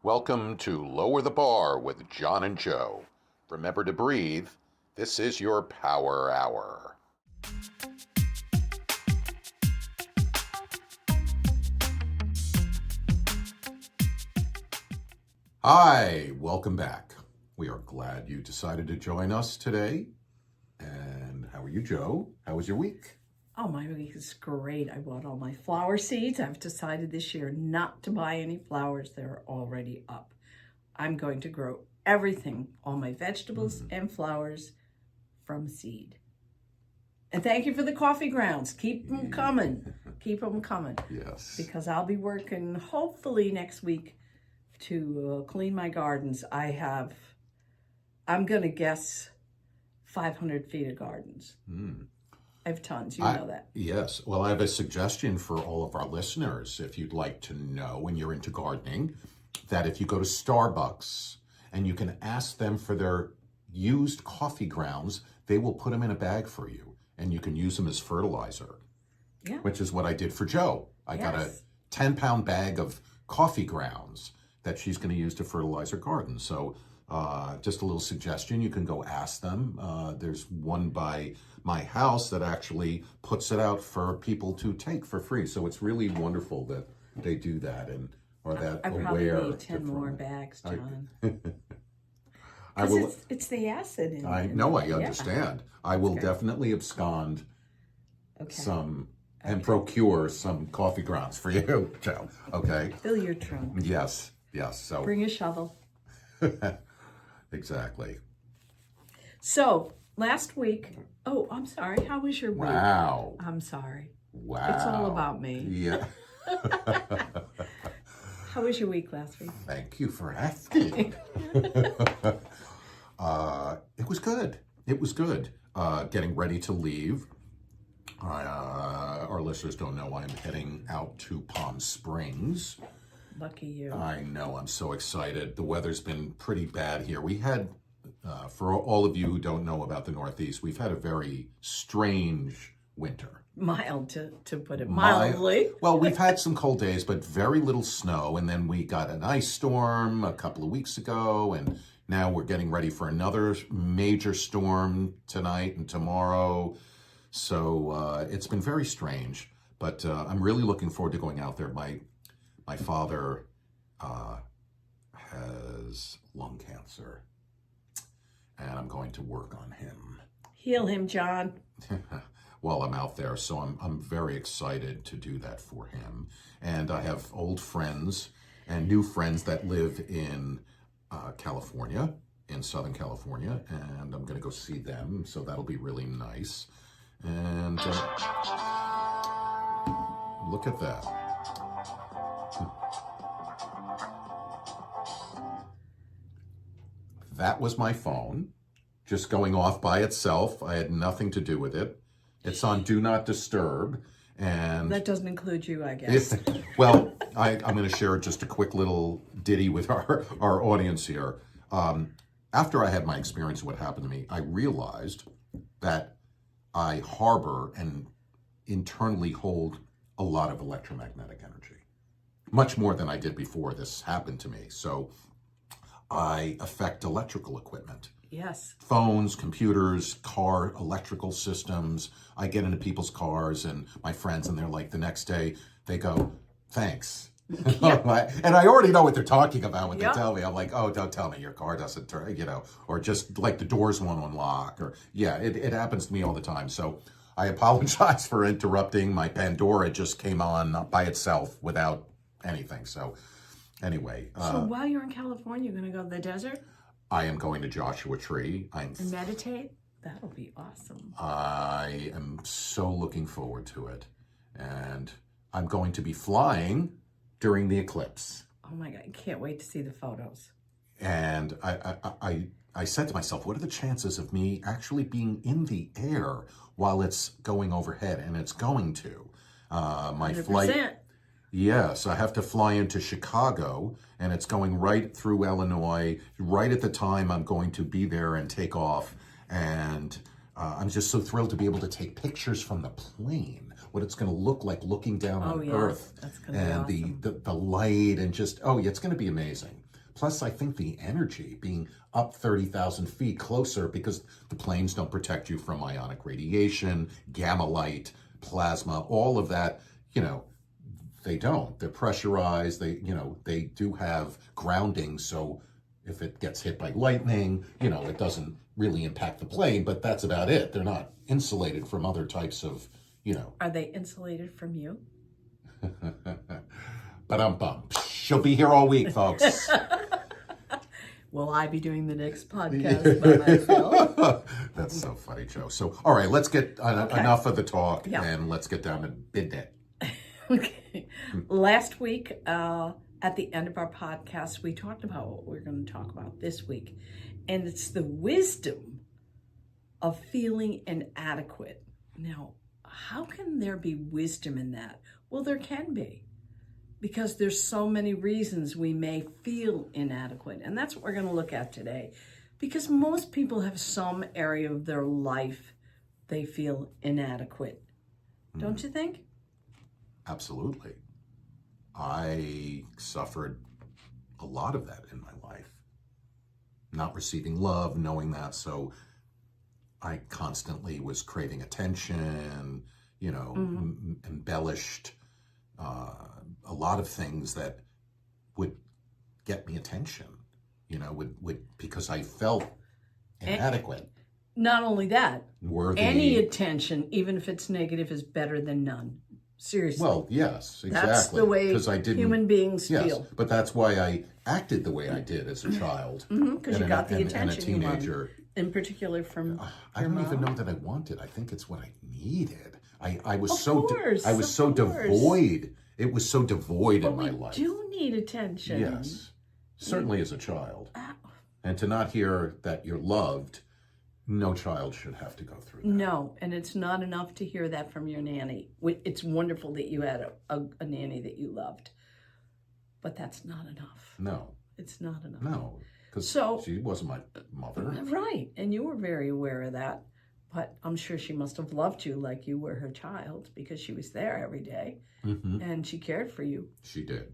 Welcome to Lower the Bar with John and Joe. Remember to breathe. This is your Power Hour. Hi, welcome back. We are glad you decided to join us today. And how are you, Joe? How was your week? Oh, my week is great. I bought all my flower seeds. I've decided this year not to buy any flowers. They're already up. I'm going to grow everything, all my vegetables and flowers from seed. And thank you for the coffee grounds. Keep them coming. Keep them coming. Yes. Because I'll be working hopefully next week to clean my gardens. I'm going to guess 500 feet of gardens. I have tons, you know that. Yes. Well, I have a suggestion for all of our listeners, if you'd like to know when you're into gardening, that if you go to Starbucks and you can ask them for their used coffee grounds, they will put them in a bag for you and you can use them as fertilizer, which is what I did for Joe. I got a 10-pound bag of coffee grounds that she's going to use to fertilize her garden. So just a little suggestion, you can go ask them. There's one by my house that actually puts it out for people to take for free. So it's really wonderful that they do that and are that I aware. probably need 10 more bags, John. I will. It's the acid in it. I know. I understand. I will definitely abscond some and procure some coffee grounds for you, Joe. Okay. Fill your trunk. Yes. Yes. So bring a shovel. Exactly. So last week, I'm sorry. How was your week? Wow. I'm sorry. Wow. It's all about me. Yeah. How was your week last week? Thank you for asking. It was good. It was good. Getting ready to leave. Our listeners don't know I'm heading out to Palm Springs. Lucky you. I know. I'm so excited. The weather's been pretty bad here. We had, for all of you who don't know about the Northeast, we've had a very strange winter. Mild, to put it mildly. Well, we've had some cold days, but very little snow. And then we got an ice storm a couple of weeks ago. And now we're getting ready for another major storm tonight and tomorrow. So it's been very strange. But I'm really looking forward to going out there. My father has lung cancer. And I'm going to work on him. Heal him, John. While I'm out there, so I'm very excited to do that for him. And I have old friends and new friends that live in California, in Southern California, and I'm going to go see them, so that'll be really nice. And look at that. That was my phone, just going off by itself. I had nothing to do with it. It's on Do Not Disturb. And that doesn't include you, I guess. Well, I'm going to share just a quick little ditty with our audience here. After I had my experience of what happened to me, I realized that I harbor and internally hold a lot of electromagnetic energy, much more than I did before this happened to me. So I affect electrical equipment. Yes. Phones, computers, car, electrical systems. I get into people's cars and my friends, and they're like, the next day, they go, thanks. And I already know what they're talking about when they tell me. I'm like, oh, don't tell me your car doesn't turn, or just like the doors won't unlock, or it happens to me all the time. So I apologize for interrupting. My Pandora just came on by itself without anything. So anyway. So while you're in California, you're going to go to the desert? I am going to Joshua Tree. And meditate? That'll be awesome. I am so looking forward to it. And I'm going to be flying during the eclipse. Oh my God, I can't wait to see the photos. And I said to myself, what are the chances of me actually being in the air while it's going overhead? And it's going to. My 100%. Flight. Yes, I have to fly into Chicago, and it's going right through Illinois, right at the time I'm going to be there and take off. And I'm just so thrilled to be able to take pictures from the plane what it's going to look like looking down on Earth, that's gonna and be awesome. the light, and just, oh yeah, it's going to be amazing. Plus, I think the energy being up 30,000 feet closer, because the planes don't protect you from ionic radiation, gamma light, plasma, all of that, you know, they don't. They're pressurized. They do have grounding, so if it gets hit by lightning, it doesn't really impact the plane, but that's about it. They're not insulated from other types of, Are they insulated from you? Ba-dum-bum. She'll be here all week, folks. Will I be doing the next podcast by myself? That's so funny, Joe. So, all right, let's get enough of the talk, and let's get down to bid. Okay. Last week, at the end of our podcast, we talked about what we're going to talk about this week. And it's the wisdom of feeling inadequate. Now, how can there be wisdom in that? Well, there can be. Because there's so many reasons we may feel inadequate. And that's what we're going to look at today. Because most people have some area of their life they feel inadequate. Don't you think? Absolutely. I suffered a lot of that in my life. Not receiving love, knowing that. So I constantly was craving attention, embellished a lot of things that would get me attention, because I felt inadequate. Not only that, worthy. Any attention, even if it's negative, is better than none. Seriously. Well, yes, exactly. That's the way human beings feel. But that's why I acted the way I did as a child. Because you got the attention and a teenager. You wanted, in particular from I don't even know that I wanted. I think it's what I needed. I was so devoid. It was so devoid in my life. We do need attention. Yes, certainly as a child. And to not hear that you're loved, no child should have to go through that. No, and it's not enough to hear that from your nanny. It's wonderful that you had a nanny that you loved, but that's not enough. No. It's not enough. No, because she wasn't my mother. Right, and you were very aware of that, but I'm sure she must have loved you like you were her child because she was there every day, and she cared for you. She did.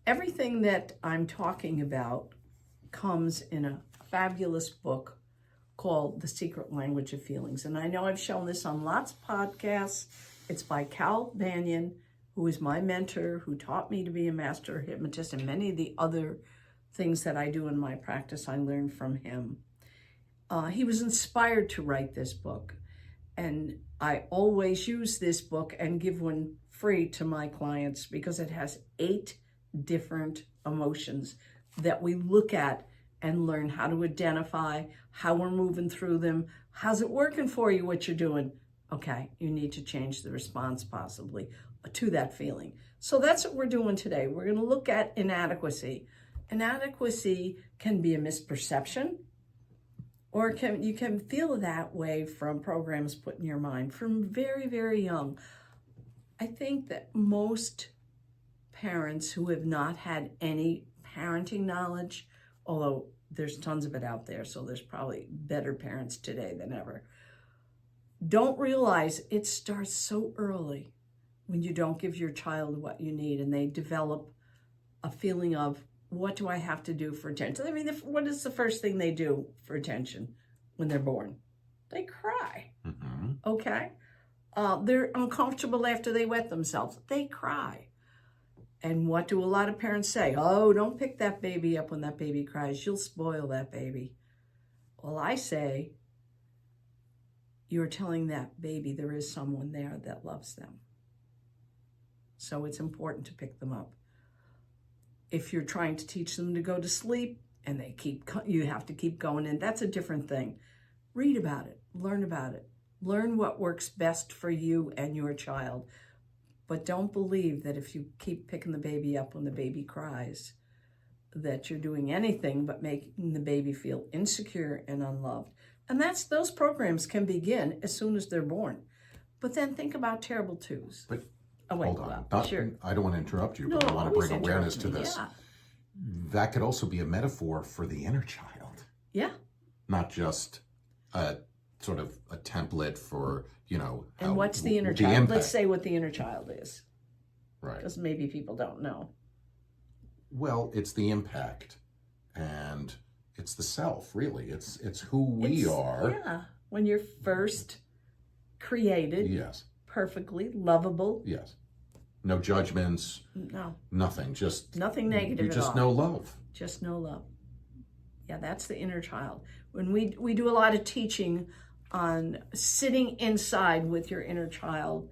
Everything that I'm talking about comes in a fabulous book called The Secret Language of Feelings. And I know I've shown this on lots of podcasts. It's by Cal Banyan, who is my mentor, who taught me to be a master hypnotist, and many of the other things that I do in my practice I learned from him. He was inspired to write this book. And I always use this book and give one free to my clients because it has 8 different emotions that we look at and learn how to identify, how we're moving through them. How's it working for you, what you're doing? Okay, you need to change the response possibly to that feeling. So that's what we're doing today. We're going to look at inadequacy. Inadequacy can be a misperception, or you can feel that way from programs put in your mind from very, very young. I think that most parents who have not had any parenting knowledge, although there's tons of it out there, so there's probably better parents today than ever, don't realize it starts so early when you don't give your child what you need and they develop a feeling of, what do I have to do for attention? I mean, what is the first thing they do for attention when they're born? They cry, okay? They're uncomfortable after they wet themselves. They cry. And what do a lot of parents say? Oh, don't pick that baby up when that baby cries. You'll spoil that baby. Well, I say, you're telling that baby there is someone there that loves them. So it's important to pick them up. If you're trying to teach them to go to sleep and you have to keep going in, that's a different thing. Read about it. Learn about it. Learn what works best for you and your child. But don't believe that if you keep picking the baby up when the baby cries, that you're doing anything but making the baby feel insecure and unloved. And those programs can begin as soon as they're born. But then think about terrible twos. But hold on. Sure. I don't want to interrupt you, but I want to bring awareness to this. Yeah. That could also be a metaphor for the inner child. Yeah. Not just a sort of a template for, And what's the inner child? Let's say what the inner child is. Right. Because maybe people don't know. Well, it's the impact, and it's the self, really. It's who we are. Yeah. When you're first created. Yes. Perfectly lovable. Yes. No judgments. No. Nothing. Just nothing negative you just at all. know love. Just know love. Yeah, that's the inner child. When we do a lot of teaching on sitting inside with your inner child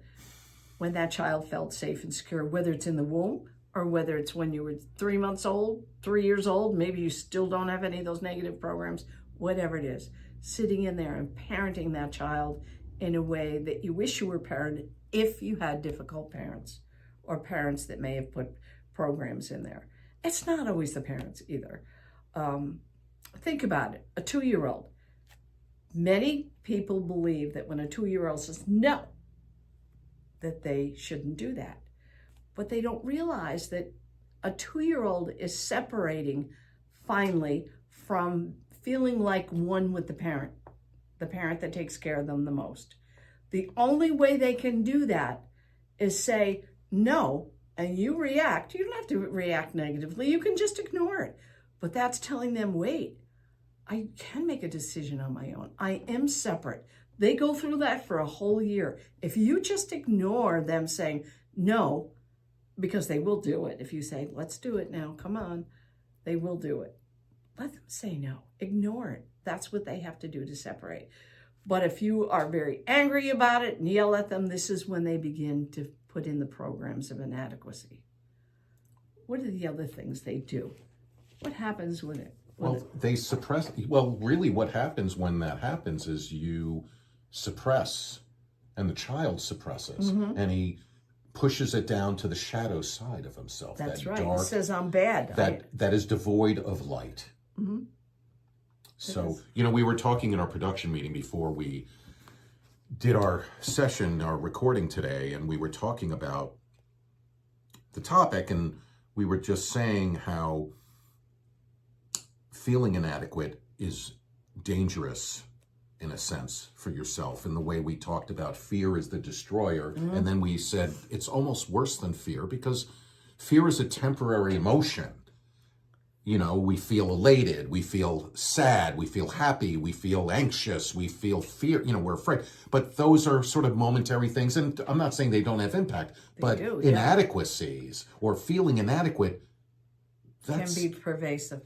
when that child felt safe and secure, whether it's in the womb or whether it's when you were 3 months old, 3 years old, maybe you still don't have any of those negative programs, whatever it is, sitting in there and parenting that child in a way that you wish you were parented if you had difficult parents or parents that may have put programs in there. It's not always the parents either. Think about it, a 2-year-old. Many people believe that when a 2-year-old says no, that they shouldn't do that. But they don't realize that a 2-year-old is separating finally from feeling like one with the parent that takes care of them the most. The only way they can do that is say no, and you react. You don't have to react negatively. You can just ignore it. But that's telling them, wait, I can make a decision on my own. I am separate. They go through that for a whole year. If you just ignore them saying no, because they will do it. If you say, let's do it now, come on, they will do it. Let them say no. Ignore it. That's what they have to do to separate. But if you are very angry about it and yell at them, this is when they begin to put in the programs of inadequacy. What are the other things they do? What happens with it? Well, they suppress. Well, really what happens when that happens is you suppress, and the child suppresses, and he pushes it down to the shadow side of himself. That's that right. Dark, he says, I'm bad. That is devoid of light. Mm-hmm. So, we were talking in our production meeting before we did our session, our recording today, and we were talking about the topic, and we were just saying how feeling inadequate is dangerous in a sense for yourself, in the way we talked about fear is the destroyer. And then we said it's almost worse than fear, because fear is a temporary emotion. We feel elated, we feel sad, we feel happy, we feel anxious, we feel fear, we're afraid. But those are sort of momentary things. And I'm not saying they don't have impact, but inadequacies or feeling inadequate, can be pervasive.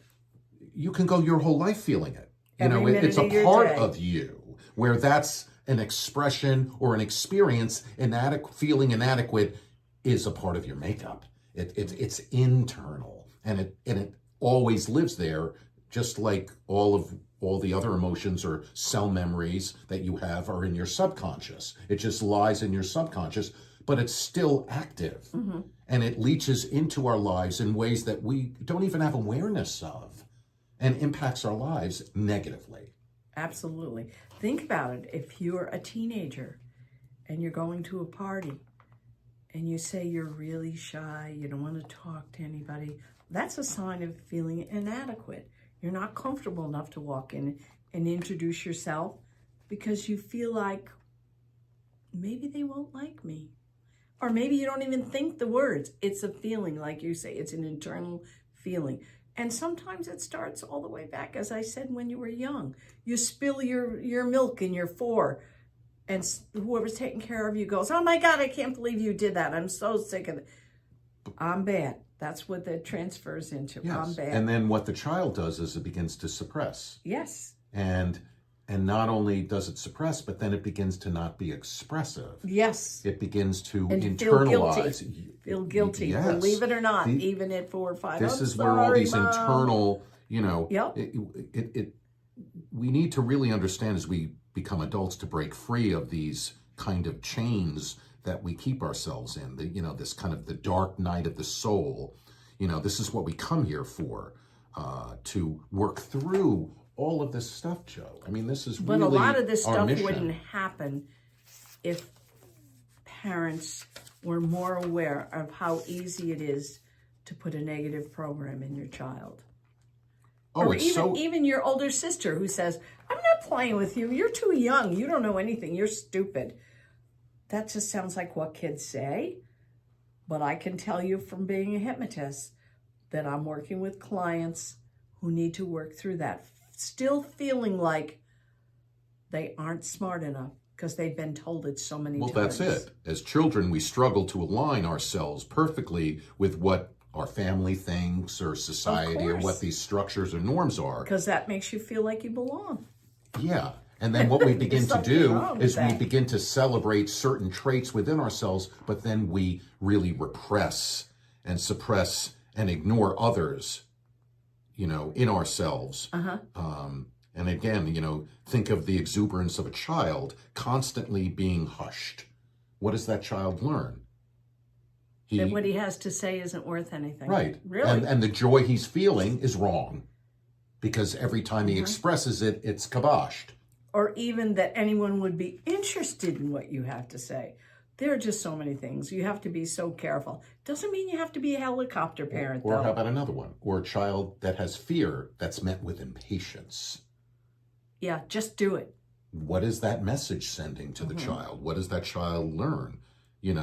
You can go your whole life feeling it. It's a part of you where that's an expression or an experience. Feeling inadequate is a part of your makeup. It's internal, and it always lives there, just like all the other emotions or cell memories that you have are in your subconscious. It just lies in your subconscious, but it's still active, and it leaches into our lives in ways that we don't even have awareness of, and impacts our lives negatively. Absolutely. Think about it. If you're a teenager and you're going to a party and you say you're really shy, you don't want to talk to anybody, that's a sign of feeling inadequate. You're not comfortable enough to walk in and introduce yourself because you feel like maybe they won't like me. Or maybe you don't even think the words. It's a feeling, like you say. It's an internal feeling. And sometimes it starts all the way back, as I said, when you were young. You spill your milk in your 4, and whoever's taking care of you goes, oh my God, I can't believe you did that. I'm so sick of it. I'm bad. That's what that transfers into. Yes. I'm bad. And then what the child does is it begins to suppress. Yes. And not only does it suppress, but then it begins to not be expressive. Yes. It begins to and internalize. Feel guilty. Yes. Believe it or not, even at 4 or 5. This is where all these Mom. internal, Yep. We need to really understand as we become adults to break free of these kind of chains that we keep ourselves in. This kind of the dark night of the soul. This is what we come here for, to work through all of this stuff, Joe. I mean, this is really But a lot of this stuff mission. wouldn't happen if parents were more aware of how easy it is to put a negative program in your child. Oh, Or it's even so, even your older sister who says, "I'm not playing with you. You're too young. You don't know anything. You're stupid." That just sounds like what kids say. But I can tell you from being a hypnotist that I'm working with clients who need to work through that, still feeling like they aren't smart enough because they've been told it so many well, times. that's it. As children, we struggle to align ourselves perfectly with what our family thinks or society or what these structures or norms are. Because that makes you feel like you belong. Yeah. And then what we begin to do is we that. begin to celebrate certain traits within ourselves, but then we really repress and suppress and ignore others, in ourselves. And again, think of the exuberance of a child constantly being hushed. What does that child learn? That what he has to say isn't worth anything. Right. Really? And the joy he's feeling is wrong because every time he expresses it, it's kiboshed. Or even that anyone would be interested in what you have to say. There are just so many things. You have to be so careful. Doesn't mean you have to be a helicopter parent, Or though. how about another one? Or a child that has fear that's met with impatience. Yeah, just do it. What is that message sending to the child? What does that child learn? He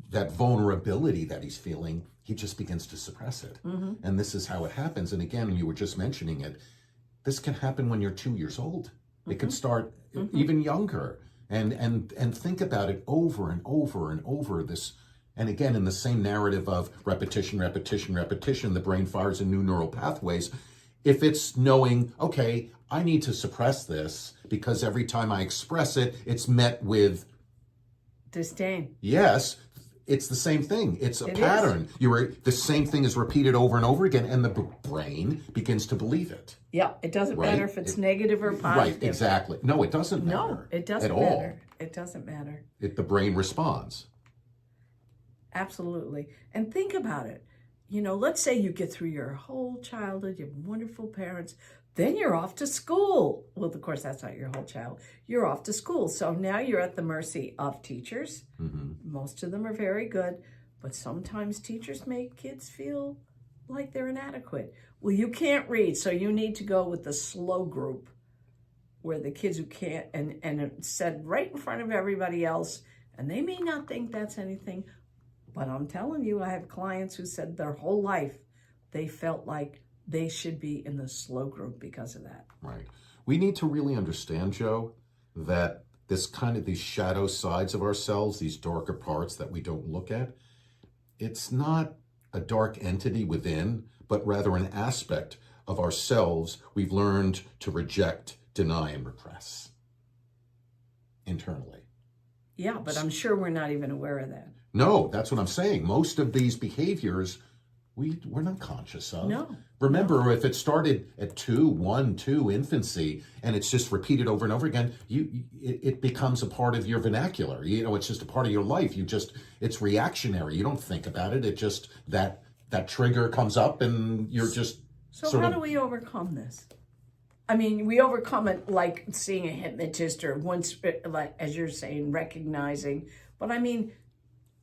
that vulnerability that he's feeling, he just begins to suppress it. And this is how it happens. And again, you were just mentioning it. This can happen when you're 2 years old. It can start even younger. And think about it over and over and over. And again, in the same narrative of repetition, the brain fires in new neural pathways. If it's knowing, okay, I need to suppress this because every time I express it, it's met with disdain. Yes, it's the same thing. It's a pattern. The same thing is repeated over and over again, and the brain begins to believe it. Yeah, it doesn't matter if it's negative or positive. Right, exactly. No, it doesn't matter. No, it doesn't at matter. all. It doesn't matter. The brain responds. Absolutely. And think about it. Let's say you get through your whole childhood, you have wonderful parents, then you're off to school. Well, of course, that's not your whole child. You're off to school. So now you're at the mercy of teachers. Most of them are very good, but sometimes teachers make kids feel like they're inadequate. Well, you can't read, so you need to go with the slow group where the kids who can't, and it's said right in front of everybody else, and they may not think that's anything, but I'm telling you, I have clients who said their whole life they felt like they should be in the slow group because of that. Right. We need to really understand, Joe, that these shadow sides of ourselves, these darker parts that we don't look at, it's not a dark entity within, but rather an aspect of ourselves we've learned to reject, deny, and repress internally. Yeah, but I'm sure we're not even aware of that. No, that's what I'm saying. Most of these behaviors we're not conscious of. No. Remember, if it started at 2 infancy, and it's just repeated over and over again, it becomes a part of your vernacular. It's just a part of your life. It's reactionary. You don't think about it. It just that trigger comes up, and you're just. So how do we overcome this? I mean, we overcome it like seeing a hypnotist or once, like as you're saying, recognizing. But I mean,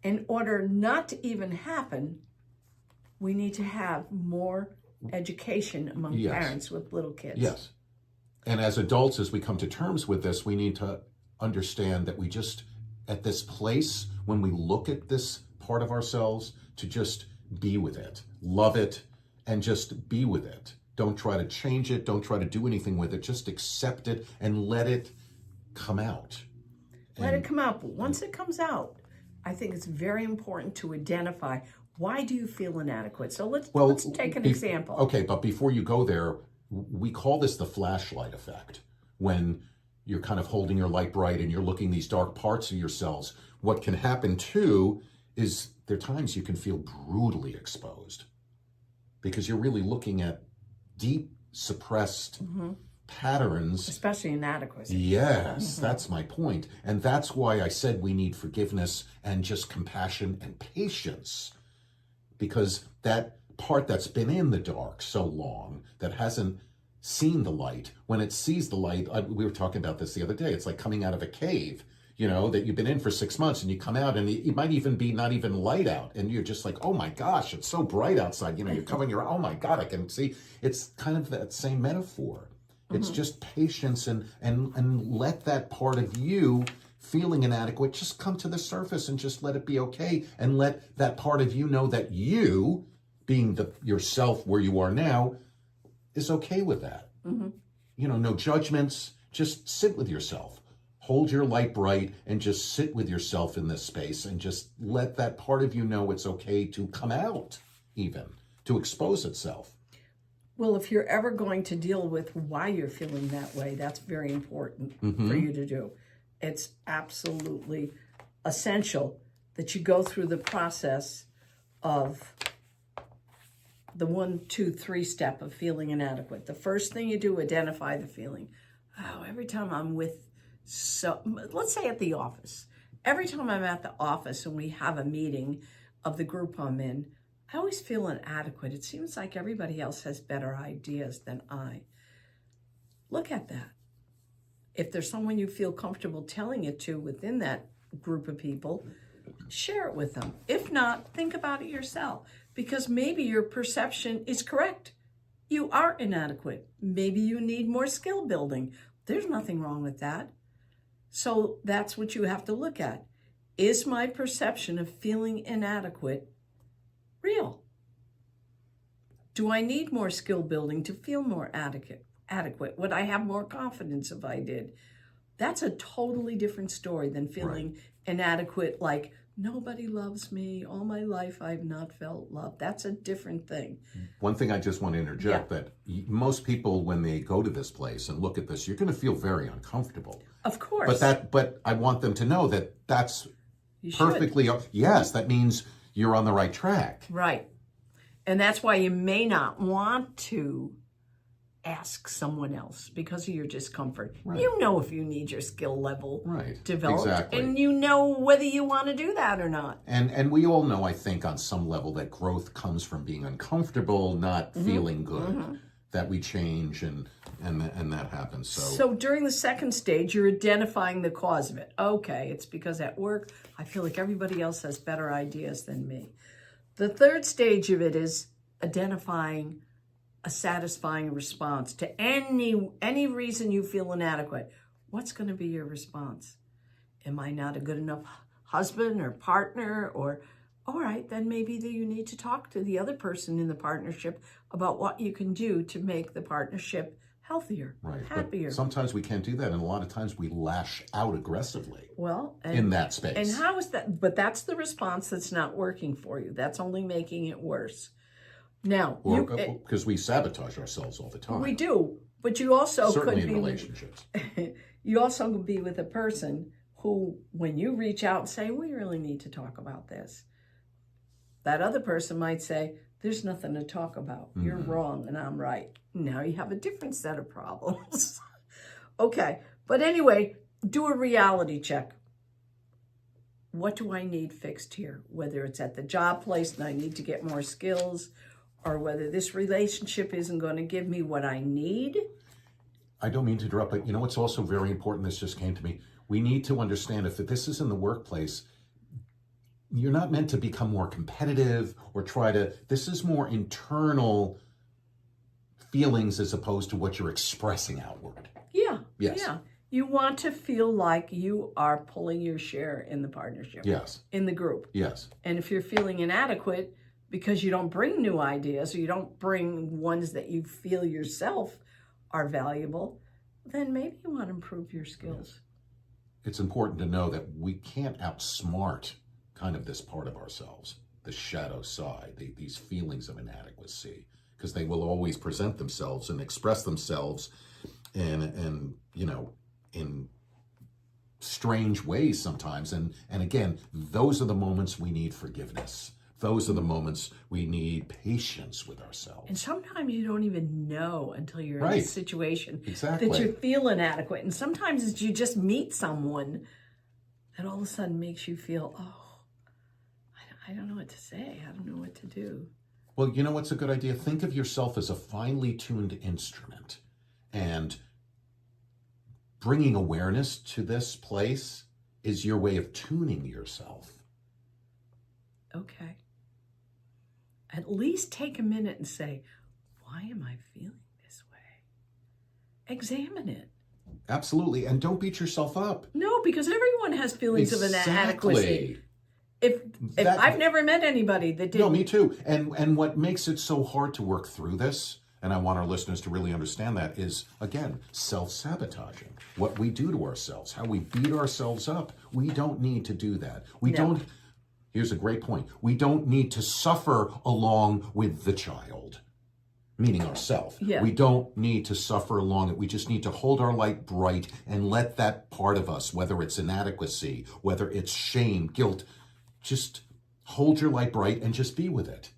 in order not to even happen, we need to have more education among parents with little kids. Yes. And as adults, as we come to terms with this, we need to understand that we just, at this place, when we look at this part of ourselves, to just be with it, love it, and just be with it. Don't try to change it. Don't try to do anything with it. Just accept it and let it come out. Let it come out. But once it comes out, I think it's very important to identify, why do you feel inadequate? So let's take an example. Okay, but before you go there, we call this the flashlight effect. When you're kind of holding your light bright and you're looking these dark parts of yourselves, what can happen too is there are times you can feel brutally exposed because you're really looking at deep suppressed patterns. Especially inadequacy. Yes, that's my point. And that's why I said we need forgiveness and just compassion and patience. Because that part that's been in the dark so long, that hasn't seen the light, when it sees the light, we were talking about this the other day, it's like coming out of a cave. you know, that you've been in for 6 months and you come out and it might even be not even light out. And you're just like, oh my gosh, it's so bright outside. You know, you're covering your, oh my God, I can see. It's kind of that same metaphor. It's just patience and let that part of you feeling inadequate just come to the surface and just let it be okay. And let that part of you know that you, being yourself where you are now, is okay with that. You know, no judgments, just sit with yourself. Hold your light bright and just sit with yourself in this space and just let that part of you know it's okay to come out, even to expose itself. Well, if you're ever going to deal with why you're feeling that way, that's very important for you to do. It's absolutely essential that you go through the process of the 1, 2, 3 step of feeling inadequate. The first thing you do, identify the feeling. Oh, every time I'm with, let's say at the office, every time I'm at the office and we have a meeting of the group I'm in, I always feel inadequate. It seems like everybody else has better ideas than I. Look at that. If there's someone you feel comfortable telling it to within that group of people, share it with them. If not, think about it yourself, because maybe your perception is correct. You are inadequate. Maybe you need more skill building. There's nothing wrong with that. So that's what you have to look at. Is my perception of feeling inadequate real? Do I need more skill building to feel more adequate? Would I have more confidence if I did? That's a totally different story than feeling inadequate, like nobody loves me. All my life I've not felt love. That's a different thing. One thing I just want to interject, that most people, when they go to this place and look at this, you're going to feel very uncomfortable. Of course. But I want them to know that that's You perfectly, yes, that means you're on the right track. Right. And that's why you may not want to ask someone else because of your discomfort. Right. You know if you need your skill level developed. Exactly. And you know whether you want to do that or not. And we all know, I think, on some level that growth comes from being uncomfortable, not feeling good, that we change and that happens. So during the second stage, you're identifying the cause of it. Okay, it's because at work, I feel like everybody else has better ideas than me. The third stage of it is identifying a satisfying response to any reason you feel inadequate. What's going to be your response? Am I not a good enough husband or partner? Or, all right, then maybe you need to talk to the other person in the partnership about what you can do to make the partnership healthier, happier. But sometimes we can't do that, and a lot of times we lash out aggressively. Well, in that space. And how is that? But that's the response that's not working for you. That's only making it worse. Now, because we sabotage ourselves all the time. We do, but you also certainly could in be relationships. You also could be with a person who, when you reach out and say, "We really need to talk about this," that other person might say, "There's nothing to talk about. You're wrong and I'm right." Now you have a different set of problems. Okay, but anyway, do a reality check. What do I need fixed here? Whether it's at the job place and I need to get more skills, or whether this relationship isn't going to give me what I need. I don't mean to interrupt, but you know what's also very important, this just came to me. We need to understand if this is in the workplace, you're not meant to become more competitive or this is more internal feelings as opposed to what you're expressing outward. Yeah. Yes. Yeah. You want to feel like you are pulling your share in the partnership. Yes. In the group. Yes. And if you're feeling inadequate because you don't bring new ideas or you don't bring ones that you feel yourself are valuable, then maybe you want to improve your skills. It's important to know that we can't outsmart kind of this part of ourselves, the shadow side, these feelings of inadequacy, because they will always present themselves and express themselves in strange ways sometimes. And again, those are the moments we need forgiveness. Those are the moments we need patience with ourselves. And sometimes you don't even know until you're in a situation that you feel inadequate. And sometimes it's you just meet someone that all of a sudden makes you feel, oh, I don't know what to say. I don't know what to do. Well, you know what's a good idea? Think of yourself as a finely tuned instrument, and bringing awareness to this place is your way of tuning yourself. Okay. At least take a minute and say, why am I feeling this way? Examine it. Absolutely. And don't beat yourself up. No, because everyone has feelings of inadequacy. If I've never met anybody that didn't. No, me too. And what makes it so hard to work through this, and I want our listeners to really understand that, is, again, self-sabotaging. What we do to ourselves, how we beat ourselves up. We don't need to do that. Here's a great point. We don't need to suffer along with the child, meaning ourselves. Yeah. We don't need to suffer along it. We just need to hold our light bright and let that part of us, whether it's inadequacy, whether it's shame, guilt, just hold your light bright and just be with it.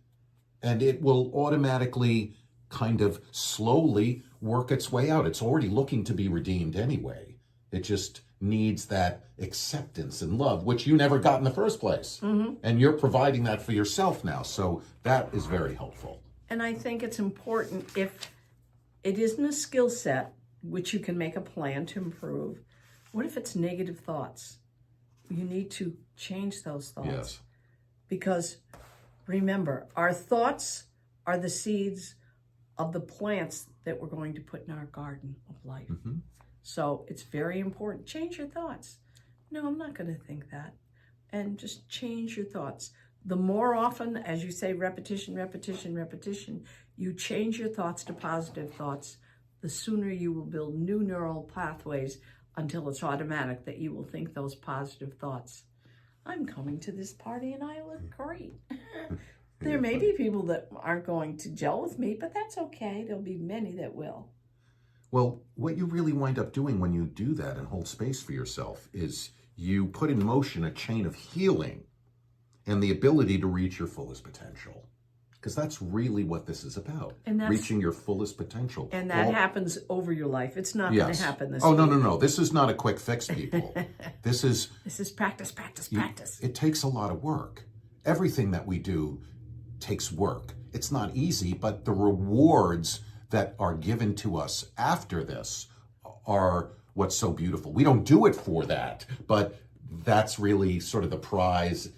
And it will automatically kind of slowly work its way out. It's already looking to be redeemed anyway. It just needs that acceptance and love, which you never got in the first place. Mm-hmm. And you're providing that for yourself now. So that is very helpful. And I think it's important, if it isn't a skill set, which you can make a plan to improve, what if it's negative thoughts? You need to change those thoughts. Yes. Because remember, our thoughts are the seeds of the plants that we're going to put in our garden of life. Mm-hmm. So it's very important. Change your thoughts. No, I'm not going to think that. And just change your thoughts. The more often, as you say, repetition, you change your thoughts to positive thoughts, the sooner you will build new neural pathways until it's automatic that you will think those positive thoughts. I'm coming to this party and I look great. There may be people that aren't going to gel with me, but that's okay. There'll be many that will. Well, what you really wind up doing when you do that and hold space for yourself is you put in motion a chain of healing and the ability to reach your fullest potential. Because that's really what this is about, reaching your fullest potential. And that happens over your life. It's not going to happen this week. Oh, no. This is not a quick fix, people. This is practice. It takes a lot of work. Everything that we do takes work. It's not easy, but the rewards that are given to us after this are what's so beautiful. We don't do it for that, but that's really sort of the prize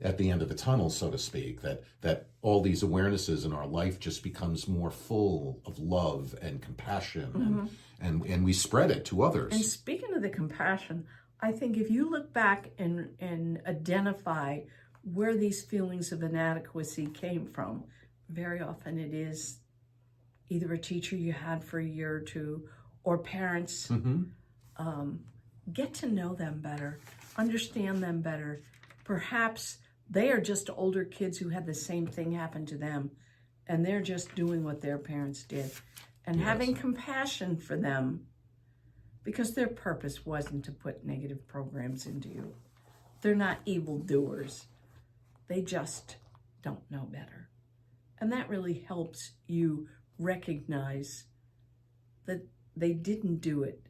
at the end of the tunnel, so to speak, that all these awarenesses in our life just becomes more full of love and compassion, and we spread it to others. And speaking of the compassion, I think if you look back and identify where these feelings of inadequacy came from, very often it is either a teacher you had for a year or two, or parents. Get to know them better, understand them better. Perhaps they are just older kids who had the same thing happen to them, and they're just doing what their parents did. And having compassion for them, because their purpose wasn't to put negative programs into you. They're not evildoers. They just don't know better. And that really helps you recognize that they didn't do it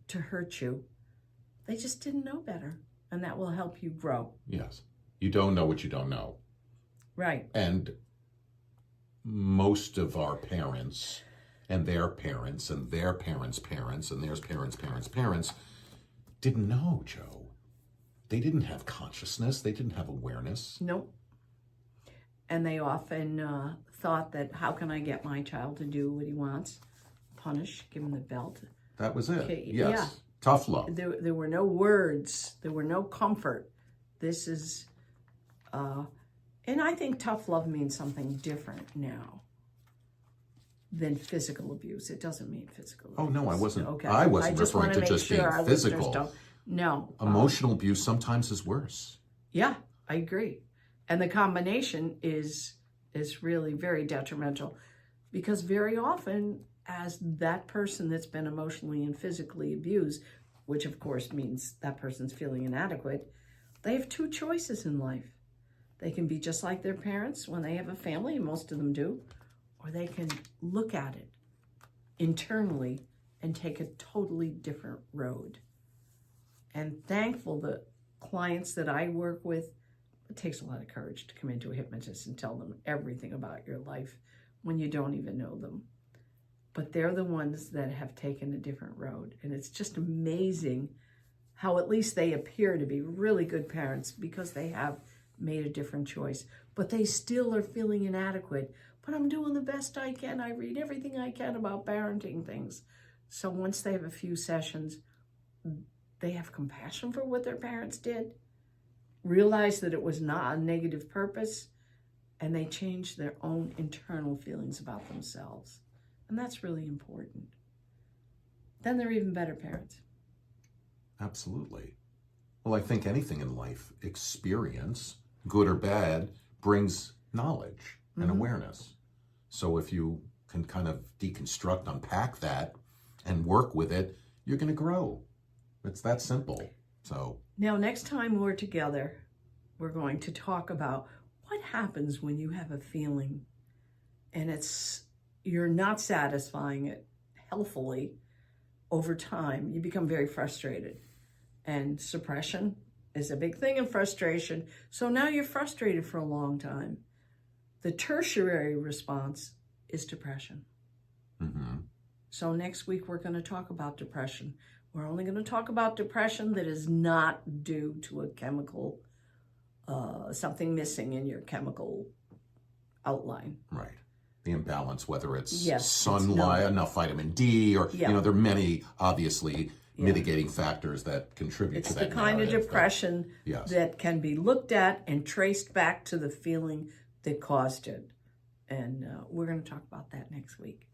to hurt you. They just didn't know better. And that will help you grow. Yes. You don't know what you don't know. Right. And most of our parents and their parents and their parents' parents and their parents' didn't know, Joe. They didn't have consciousness. They didn't have awareness. Nope. And they often thought that, how can I get my child to do what he wants? Punish, give him the belt. That was it. Okay. Yes. Yeah. Tough love. There were no words. There were no comfort. This is, and I think tough love means something different now than physical abuse. It doesn't mean physical abuse. Oh, no, I wasn't. Okay. I wasn't referring to just being physical. No. Emotional abuse sometimes is worse. Yeah, I agree. And the combination is really very detrimental, because very often, as that person that's been emotionally and physically abused, which of course means that person's feeling inadequate, they have two choices in life. They can be just like their parents when they have a family, and most of them do, or they can look at it internally and take a totally different road. And thankful the clients that I work with, it takes a lot of courage to come into a hypnotist and tell them everything about your life when you don't even know them. But they're the ones that have taken a different road. And it's just amazing how at least they appear to be really good parents because they have made a different choice, but they still are feeling inadequate. But I'm doing the best I can. I read everything I can about parenting things. So once they have a few sessions, they have compassion for what their parents did, realize that it was not a negative purpose, and they change their own internal feelings about themselves. And that's really important. Then they're even better parents. Absolutely. Well, I think anything in life, experience, good or bad, brings knowledge and awareness. So if you can kind of deconstruct, unpack that, and work with it, you're going to grow. It's that simple. So now, next time we're together, we're going to talk about what happens when you have a feeling and you're not satisfying it healthfully. Over time, you become very frustrated. And suppression is a big thing in frustration. So now you're frustrated for a long time. The tertiary response is depression. So next week, we're going to talk about depression. We're only going to talk about depression that is not due to a chemical, something missing in your chemical outline. right. The imbalance, whether it's Yes, sunlight, enough vitamin D, or, Yeah. there are many, obviously, mitigating factors that contribute It's to the that kind of narrative, depression Yes. that can be looked at and traced back to the feeling that caused it. And we're going to talk about that next week.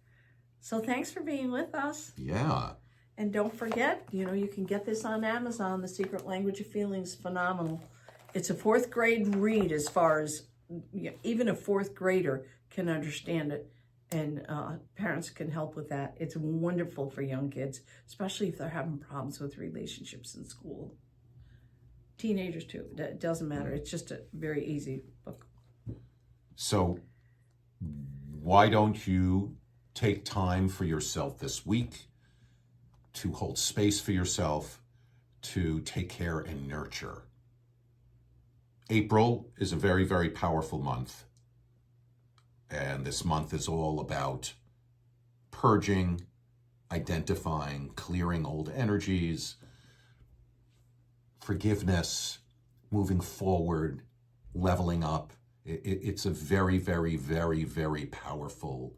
So thanks for being with us. Yeah. And don't forget, you can get this on Amazon, The Secret Language of Feelings. Phenomenal. It's a 4th grade read, as far as even a 4th grader can understand it. And parents can help with that. It's wonderful for young kids, especially if they're having problems with relationships in school. Teenagers too, it doesn't matter. It's just a very easy book. So why don't you take time for yourself this week to hold space for yourself, to take care and nurture? April is a very, very powerful month. And this month is all about purging, identifying, clearing old energies, forgiveness, moving forward, leveling up. It's a very, very, very, very powerful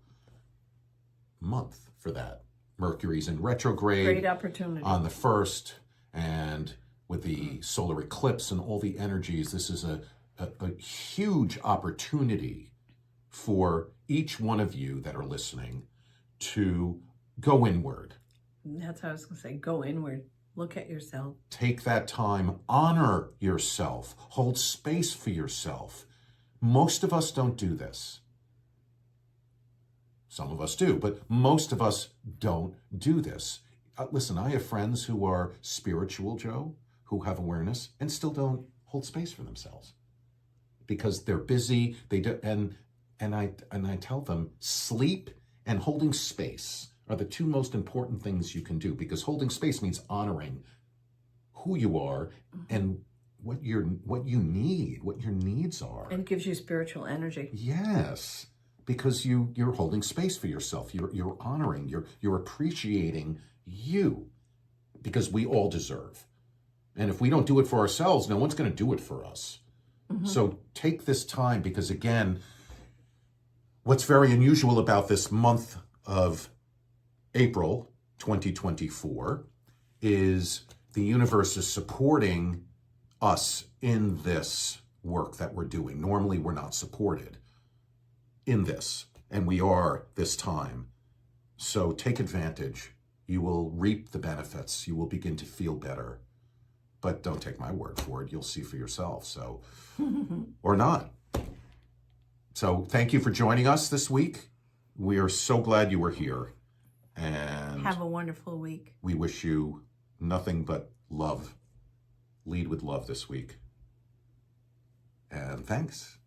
month for that. Mercury's in retrograde. Great opportunity. On the 1st, and with the solar eclipse and all the energies, this is a huge opportunity for each one of you that are listening to go inward. That's what I was going to say. Go inward. Look at yourself. Take that time. Honor yourself. Hold space for yourself. Most of us don't do this. Some of us do, but most of us don't do this. Listen, I have friends who are spiritual, Joe, who have awareness and still don't hold space for themselves because they're busy. They do, and I tell them, sleep and holding space are the 2 most important things you can do, because holding space means honoring who you are and what you need, what your needs are. And it gives you spiritual energy. Yes, because you're holding space for yourself. You're honoring, you're appreciating you, because we all deserve. And if we don't do it for ourselves, no one's going to do it for us. So take this time, because again, what's very unusual about this month of April 2024 is the universe is supporting us in this work that we're doing. Normally, we're not supported in this, and we are this time. So take advantage. You will reap the benefits. You will begin to feel better. But don't take my word for it. You'll see for yourself. So, or not. So thank you for joining us this week. We are so glad you were here. And have a wonderful week. We wish you nothing but love. Lead with love this week. And thanks.